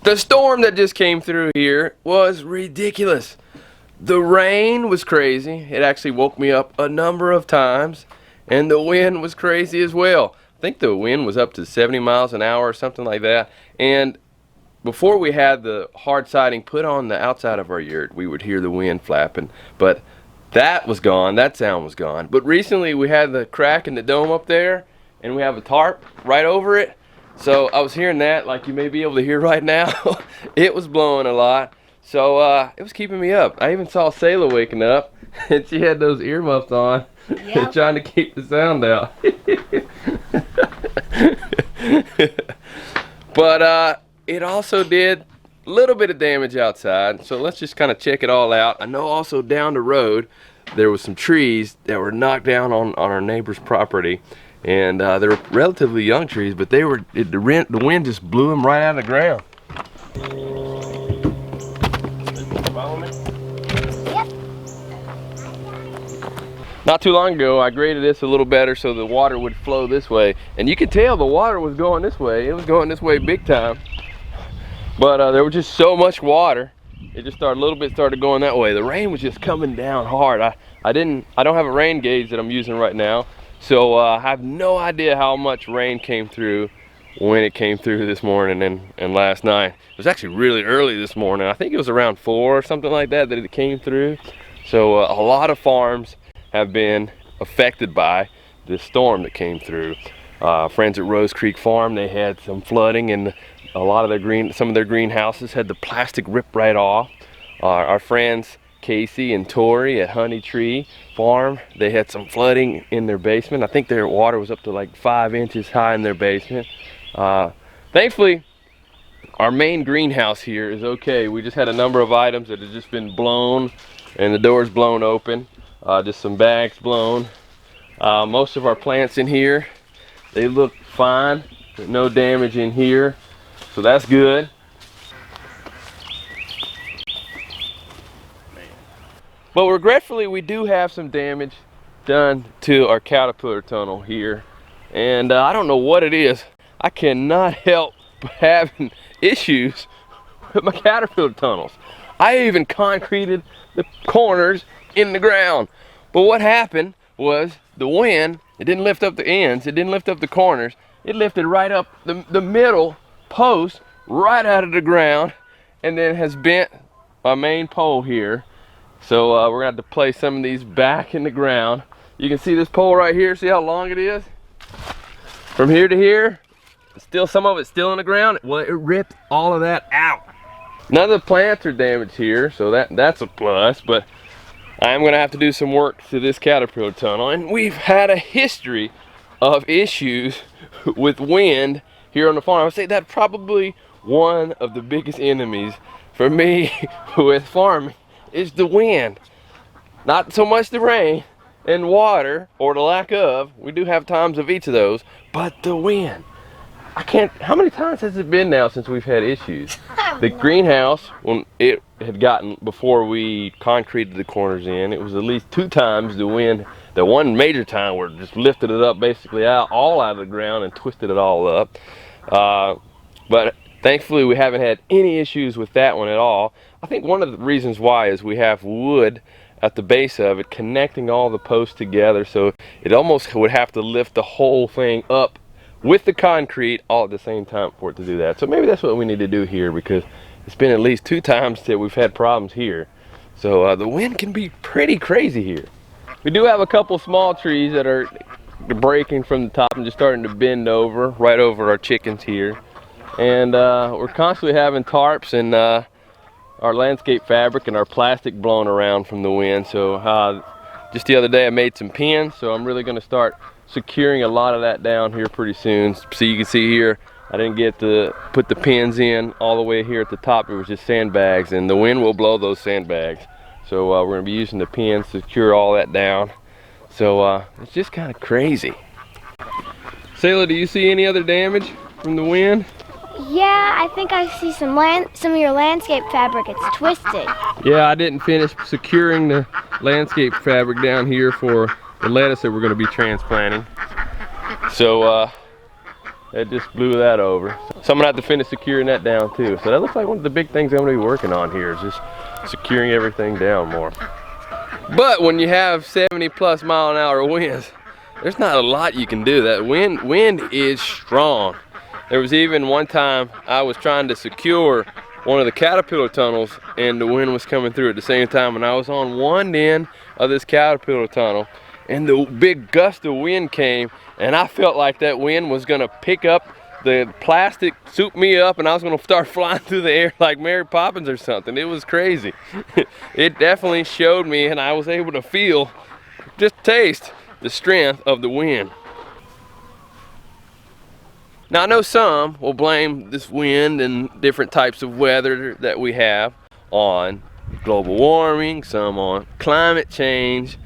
The storm that just came through here was ridiculous. The rain was crazy. It actually woke me up a number of times. And the wind was crazy as well. I think the wind was up to 70 miles an hour or something like that. And before we had the hard siding put on the outside of our yurt, we would hear the wind flapping. But that was gone. That sound was gone. But recently we had the crack in the dome up there, and we have a tarp right over it. So I was hearing that like you may be able to hear right now. It was blowing a lot. So it was keeping me up. I even saw Selah waking up, and she had those earmuffs on, yep. Trying to keep the sound out. But it also did a little bit of damage outside. So let's just kind of check it all out. I know also down the road there was some trees that were knocked down on our neighbor's property. And they were relatively young trees, but they were the wind just blew them right out of the ground. Yep. Not too long ago, I graded this a little better so the water would flow this way, and you could tell the water was going this way. It was going this way big time, but there was just so much water. It just started a little bit started going that way. The rain was just coming down hard. I don't have a rain gauge that I'm using right now. So I have no idea how much rain came through when it came through this morning and last night. It was actually really early this morning. I think it was around 4 or something like that it came through. So a lot of farms have been affected by this storm that came through. Friends at Rose Creek Farm, they had some flooding, and a lot of some of their greenhouses had the plastic ripped right off. Our friends Casey and Tori at Honey Tree Farm, they had some flooding in their basement. I think their water was up to like 5 inches high in their basement. Thankfully, our main greenhouse here is okay. We just had a number of items that had just been blown, and the doors blown open. Just some bags blown. Most of our plants in here, they look fine. There's no damage in here, so that's good. But regretfully, we do have some damage done to our caterpillar tunnel here. And I don't know what it is. I cannot help but having issues with my caterpillar tunnels. I even concreted the corners in the ground. But what happened was the wind, it didn't lift up the ends, it didn't lift up the corners. It lifted right up the middle post, right out of the ground, and then has bent my main pole here. So we're gonna have to place some of these back in the ground. You can see this pole right here. See how long it is? From here to here, still some of it's still in the ground. Well, it ripped all of that out. None of the plants are damaged here, so that's a plus. But I am gonna have to do some work to this caterpillar tunnel, and we've had a history of issues with wind here on the farm. I would say that's probably one of the biggest enemies for me with farming. Is the wind. Not so much the rain and water, or the lack of. We do have times of each of those, but the wind. How many times has it been now since we've had issues? The greenhouse, when it had gotten, before we concreted the corners in, it was at least 2 times the wind. The one major time where it just lifted it up basically all out of the ground and twisted it all up. But thankfully we haven't had any issues with that one at all. I think one of the reasons why is we have wood at the base of it connecting all the posts together, so it almost would have to lift the whole thing up with the concrete all at the same time for it to do that. So maybe that's what we need to do here, because it's been at least 2 times that we've had problems here. So the wind can be pretty crazy here. We do have a couple small trees that are breaking from the top and just starting to bend over, right over our chickens here. And we're constantly having tarps and our landscape fabric and our plastic blown around from the wind. So just the other day I made some pins, so I'm really going to start securing a lot of that down here pretty soon. So you can see here, I didn't get to put the pins in all the way here at the top. It was just sandbags, and the wind will blow those sandbags. So we're going to be using the pins to secure all that down. So it's just kind of crazy. Selah, do you see any other damage from the wind? Yeah, I think I see some of your landscape fabric. It's twisted. Yeah, I didn't finish securing the landscape fabric down here for the lettuce that we're going to be transplanting. So It just blew that over. So I'm gonna have to finish securing that down too. So that looks like one of the big things I'm gonna be working on here is just securing everything down more. But when you have 70+ mile-an-hour winds, there's not a lot you can do. That wind is strong. There was even one time I was trying to secure one of the caterpillar tunnels and the wind was coming through at the same time, and I was on one end of this caterpillar tunnel and the big gust of wind came and I felt like that wind was gonna pick up the plastic, soup me up, and I was gonna start flying through the air like Mary Poppins or something. It was crazy. It definitely showed me, and I was able to feel, just taste the strength of the wind. Now I know some will blame this wind and different types of weather that we have on global warming, some on climate change.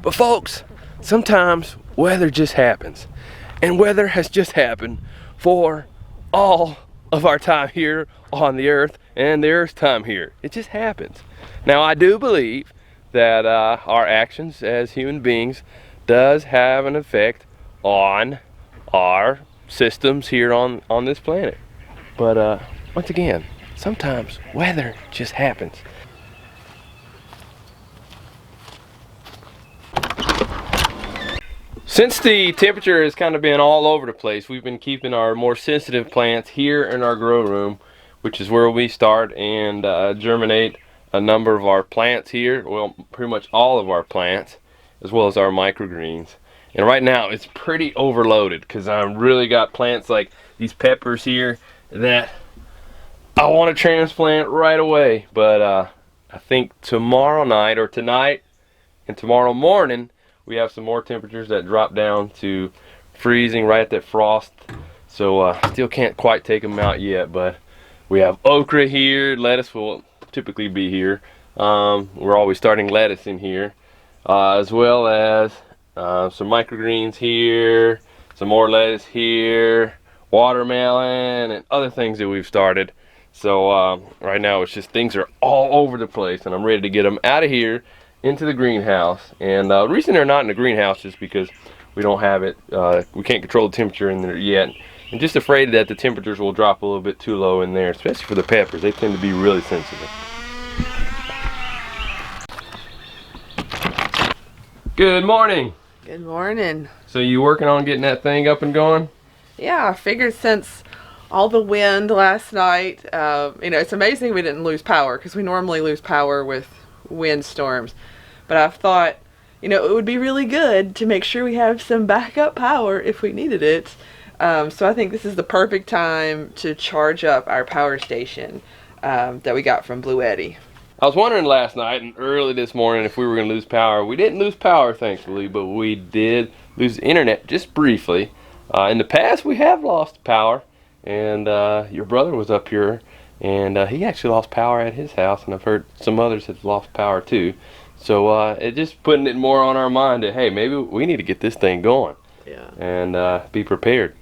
But folks, sometimes weather just happens. And weather has just happened for all of our time here on the earth and the earth's time here. It just happens. Now I do believe that our actions as human beings does have an effect on our systems here on this planet. But once again, sometimes weather just happens. Since the temperature has kind of been all over the place, we've been keeping our more sensitive plants here in our grow room, which is where we start and germinate a number of our plants here. Well, pretty much all of our plants, as well as our microgreens. And right now it's pretty overloaded because I've really got plants like these peppers here that I want to transplant right away. But I think tomorrow night or tonight and tomorrow morning we have some more temperatures that drop down to freezing, right at that frost. So still can't quite take them out yet, but we have okra here. Lettuce will typically be here. We're always starting lettuce in here, as well as some microgreens here, some more lettuce here, watermelon, and other things that we've started. So right now it's just things are all over the place, and I'm ready to get them out of here into the greenhouse. And the reason they're not in the greenhouse is because we don't have it, we can't control the temperature in there yet. I'm just afraid that the temperatures will drop a little bit too low in there, especially for the peppers. They tend to be really sensitive. Good morning. Good morning. So you working on getting that thing up and going? Yeah, I figured since all the wind last night, it's amazing we didn't lose power because we normally lose power with windstorms. But I've thought, it would be really good to make sure we have some backup power if we needed it. So I think this is the perfect time to charge up our power station that we got from Blue Eddy. I was wondering last night and early this morning if we were going to lose power. We didn't lose power, thankfully, but we did lose the internet just briefly. In the past, we have lost power, and your brother was up here, and he actually lost power at his house, and I've heard some others have lost power too. So it just putting it more on our mind that, hey, maybe we need to get this thing going. Yeah. And be prepared.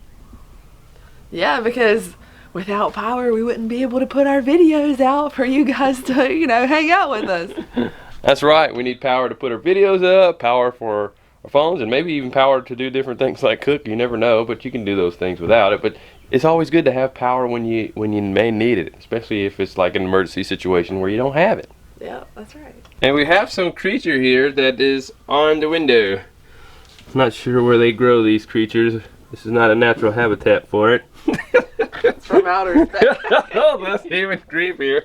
Yeah, because without power, we wouldn't be able to put our videos out for you guys to, hang out with us. That's right. We need power to put our videos up, power for our phones, and maybe even power to do different things like cook. You never know, but you can do those things without it. But it's always good to have power when you may need it, especially if it's like an emergency situation where you don't have it. Yeah, that's right. And we have some creature here that is on the window. I'm not sure where they grow these creatures. This is not a natural habitat for it. It's from outer space. Oh, that's even creepier.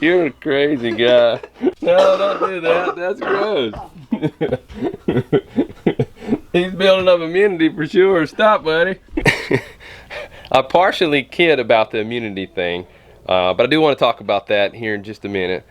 You're a crazy guy. No, don't do that. That's gross. He's building up immunity for sure. Stop, buddy. I partially kid about the immunity thing, but I do want to talk about that here in just a minute.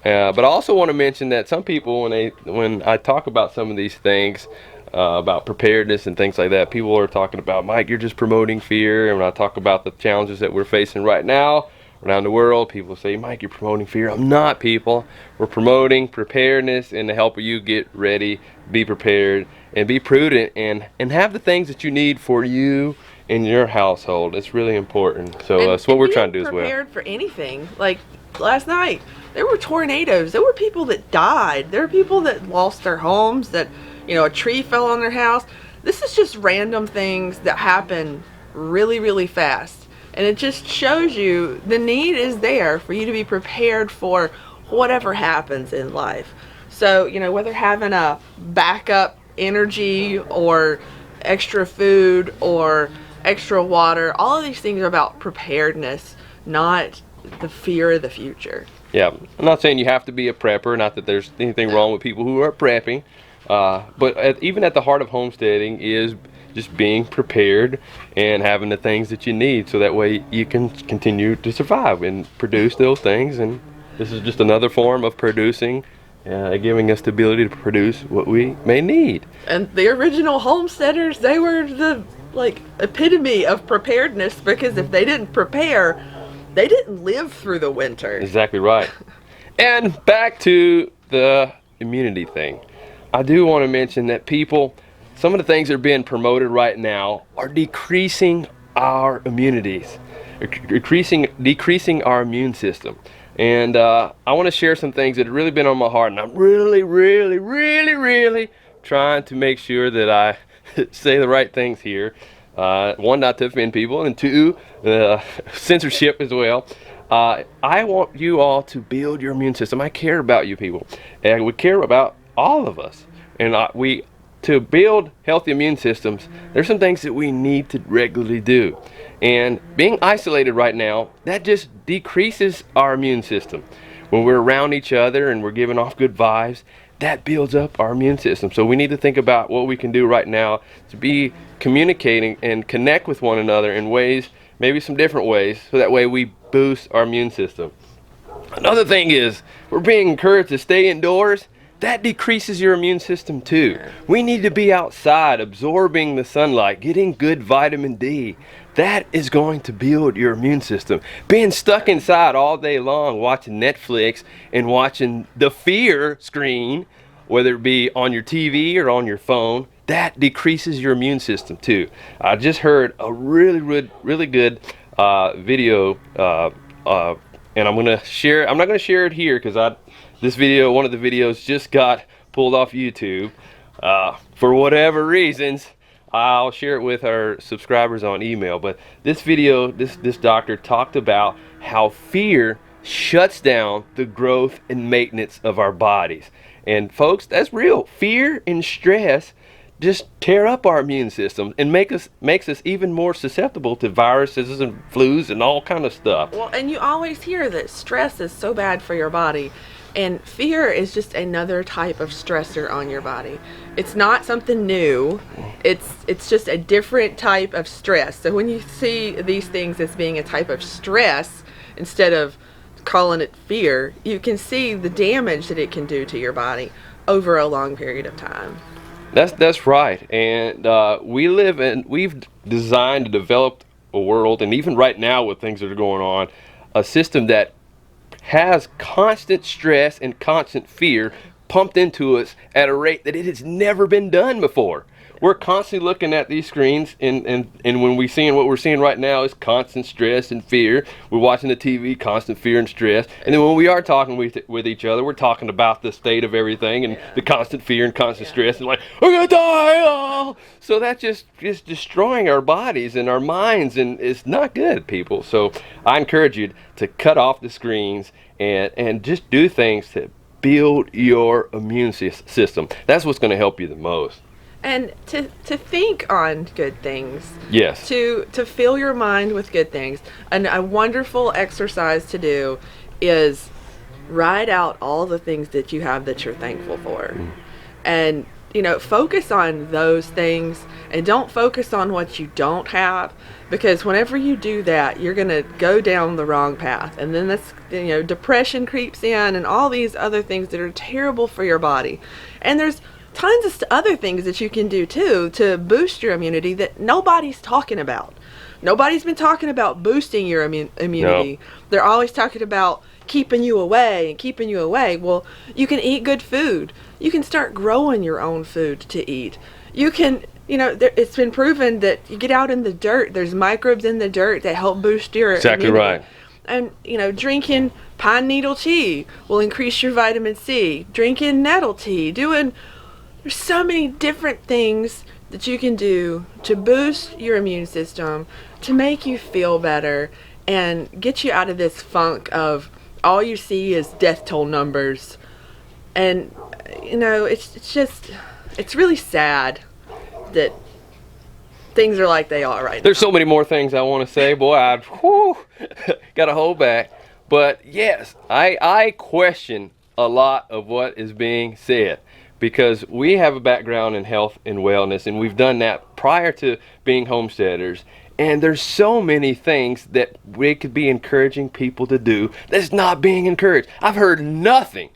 But I also want to mention that some people, when I talk about some of these things, about preparedness and things like that, people are talking about, Mike, you're just promoting fear. And when I talk about the challenges that we're facing right now around the world, people say, Mike, you're promoting fear. I'm not, people. We're promoting preparedness and to help you get ready, be prepared, and be prudent, and have the things that you need for you in your household. It's really important. So that's what we're trying to do as well. Prepared for anything. Like last night, there were tornadoes. There were people that died. There were people that lost their homes, that a tree fell on their house. this is just random things that happen really, really fast. And it just shows you the need is there for you to be prepared for whatever happens in life. So, whether having a backup energy or extra food or extra water, all of these things are about preparedness, not the fear of the future. Yeah, I'm not saying you have to be a prepper, not that there's anything wrong with people who are prepping, but even at the heart of homesteading is just being prepared and having the things that you need so that way you can continue to survive and produce those things. And this is just another form of producing, giving us the ability to produce what we may need. And the original homesteaders, they were the epitome of preparedness, because if they didn't prepare, they didn't live through the winter. Exactly right. And back to the immunity thing. I do want to mention that some of the things that are being promoted right now are decreasing our immunities, decreasing our immune system. And I want to share some things that have really been on my heart, and I'm really, really, really, really trying to make sure that I say the right things here. One, not to offend people, and two, censorship as well. I want you all to build your immune system. I care about you people, and we care about all of us. And to build healthy immune systems, there's some things that we need to regularly do. And being isolated right now, that just decreases our immune system. When we're around each other and we're giving off good vibes, that builds up our immune system. So we need to think about what we can do right now to be communicating and connect with one another in ways, maybe some different ways, so that way we boost our immune system. Another thing is, we're being encouraged to stay indoors. That decreases your immune system too. We need to be outside, absorbing the sunlight, getting good vitamin D. That is going to build your immune system. Being stuck inside all day long, watching Netflix and watching the fear screen, whether it be on your TV or on your phone, that decreases your immune system too. I just heard a really good video, and I'm gonna share. I'm not gonna share it here because one of the videos just got pulled off YouTube. For whatever reasons, I'll share it with our subscribers on email. But this video, this doctor talked about how fear shuts down the growth and maintenance of our bodies. And folks, that's real. Fear and stress just tear up our immune system and makes us even more susceptible to viruses and flus and all kind of stuff. Well, and you always hear that stress is so bad for your body. And fear is just another type of stressor on your body. It's not something new. It's just a different type of stress. So when you see these things as being a type of stress instead of calling it fear, you can see the damage that it can do to your body over a long period of time. That's right. And we've designed and developed a world, and even right now with things that are going on, a system that has constant stress and constant fear pumped into us at a rate that it has never been done before. We're constantly looking at these screens, and when we're seeing what we're seeing right now is constant stress and fear. We're watching the TV, constant fear and stress. And then when we are talking with each other, we're talking about the state of everything and the constant fear and constant stress, and like, we're gonna die! Oh! So that's just destroying our bodies and our minds, and it's not good, people. So I encourage you to cut off the screens and just do things to build your immune system. That's what's gonna help you the most. And to think on good things. Yes. To fill your mind with good things. And a wonderful exercise to do is write out all the things that you have that you're thankful for. And, focus on those things, and don't focus on what you don't have, because whenever you do that, you're going to go down the wrong path. And then depression creeps in and all these other things that are terrible for your body. And there's tons of other things that you can do too to boost your immunity that nobody's talking about. Nobody's been talking about boosting your immunity. No. They're always talking about keeping you away. Well, you can eat good food. You can start growing your own food to eat. You can, it's been proven that you get out in the dirt, there's microbes in the dirt that help boost your immunity. Right. And, drinking pine needle tea will increase your vitamin C. Drinking nettle tea, there's so many different things that you can do to boost your immune system, to make you feel better, and get you out of this funk of all you see is death toll numbers. And, you know, it's really sad that things are like they are right now. There's so many more things I want to say. Boy, I've got to hold back. But yes, I question a lot of what is being said, because we have a background in health and wellness, and we've done that prior to being homesteaders. And there's so many things that we could be encouraging people to do that's not being encouraged. I've heard nothing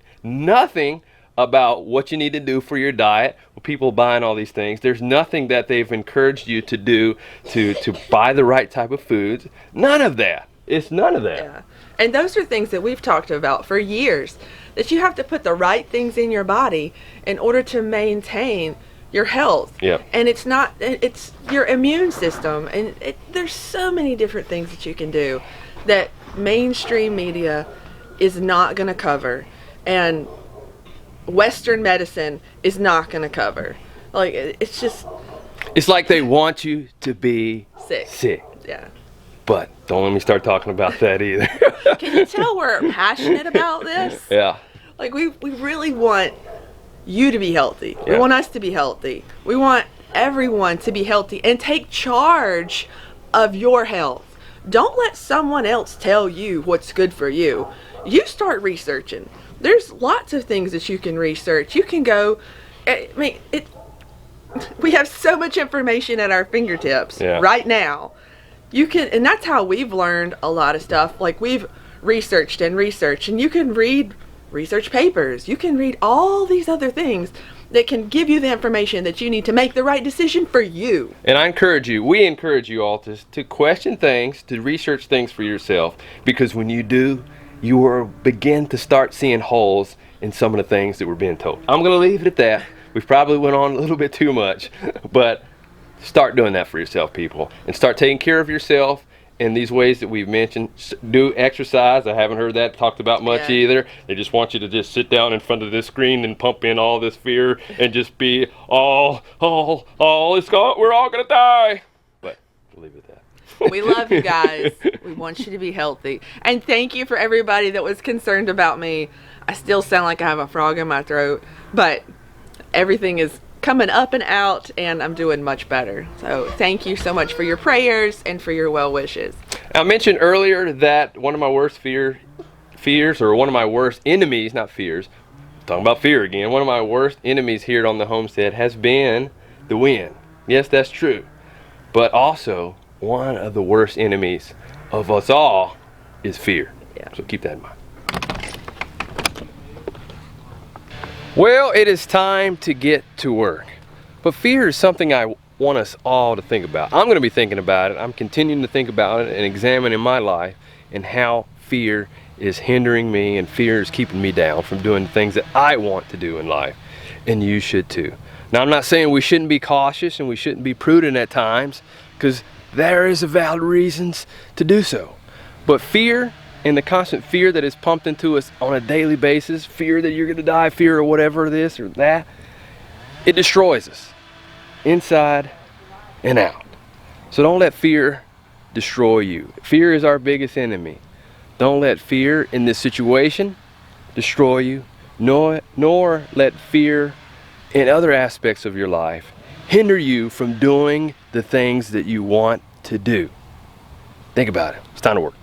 about what you need to do for your diet. People buying all these things, there's nothing that they've encouraged you to do to buy the right type of foods. None of that. It's none of that. Yeah. And those are things that we've talked about for years, that you have to put the right things in your body in order to maintain your health. Yeah. And it's your immune system. And there's so many different things that you can do that mainstream media is not going to cover. And Western medicine is not going to cover. Like, It's like they want you to be sick. Yeah. But don't let me start talking about that either. Can you tell we're passionate about this? Yeah. Like, we really want you to be healthy. Yeah. We want us to be healthy. We want everyone to be healthy and take charge of your health. Don't let someone else tell you what's good for you. You start researching. There's lots of things that you can research. You can go, we have so much information at our fingertips right now. You can, and that's how we've learned a lot of stuff. Like, we've researched, and you can read research papers. You can read all these other things that can give you the information that you need to make the right decision for you. And we encourage you all to question things, to research things for yourself, because when you do, you will begin to start seeing holes in some of the things that we're being told. I'm going to leave it at that. We've probably went on a little bit too much, but start doing that for yourself, people, and start taking care of yourself in these ways that we've mentioned. Do exercise. I haven't heard that talked about much either. They just want you to just sit down in front of this screen and pump in all this fear and just be it's gone, we're all gonna die. But we'll leave it at that. We love you guys. We want you to be healthy. And thank you for everybody that was concerned about me. I still sound like I have a frog in my throat, but everything is coming up and out, and I'm doing much better. So thank you so much for your prayers and for your well wishes. I mentioned earlier that one of my worst fears, or one of my worst enemies, not fears, I'm talking about fear again, one of my worst enemies here on the homestead has been the wind. Yes, that's true. But also, one of the worst enemies of us all is fear. Yeah. So keep that in mind. Well, it is time to get to work. But fear is something I want us all to think about. I'm going to be thinking about it. I'm continuing to think about it and examining my life and how fear is hindering me, and fear is keeping me down from doing the things that I want to do in life. And you should too. Now, I'm not saying we shouldn't be cautious and we shouldn't be prudent at times, because there is a valid reasons to do so. But fear, and the constant fear that is pumped into us on a daily basis, fear that you're going to die, fear of whatever this or that, it destroys us inside and out. So don't let fear destroy you. Fear is our biggest enemy. Don't let fear in this situation destroy you, nor let fear in other aspects of your life hinder you from doing the things that you want to do. Think about it. It's time to work.